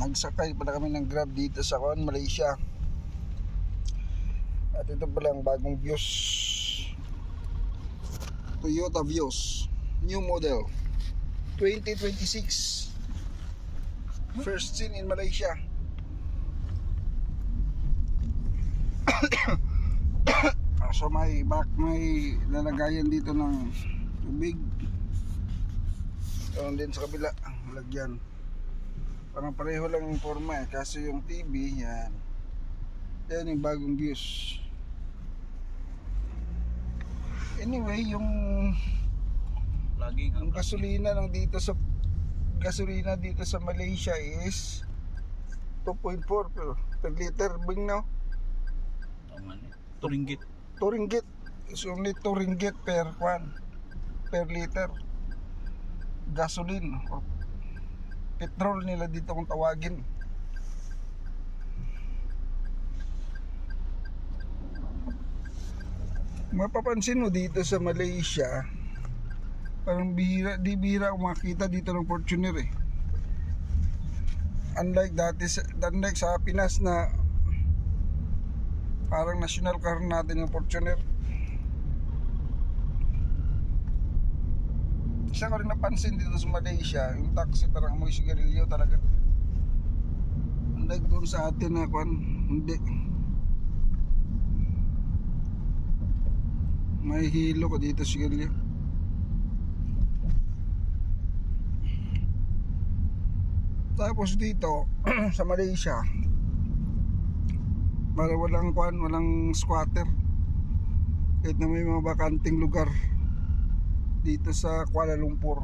Nagsakay pala kami ng Grab dito sa Malaysia. At ito pala ang bagong Vios, Toyota Vios new model 2026, first seen in Malaysia. So may lalagayan dito ng tubig. Doon din sa kabila lagyan, parang pareho lang yung forma kaso yung TV yan yung bagong Vios. Anyway, yung gasolina lang dito sa dito sa Malaysia is 2.4 per liter bing now. Ringgit. 2 ringgit. It's only 2 ringgit per liter. Gasoline or petrol nila dito kung tawagin. Mapapansin mo dito sa Malaysia, parang bihira ako makita dito ng Fortuner eh. Unlike sa Pinas na parang national car natin yung Fortuner. Isa ko rin napansin dito sa Malaysia, yung taxi parang amoy sigarilyo talaga. Unlike doon sa atin na hindi. May hilo ko dito sigarilyo. Tapos dito sa Malaysia, walang squatter. Kahit na may mga bakanting lugar dito sa Kuala Lumpur.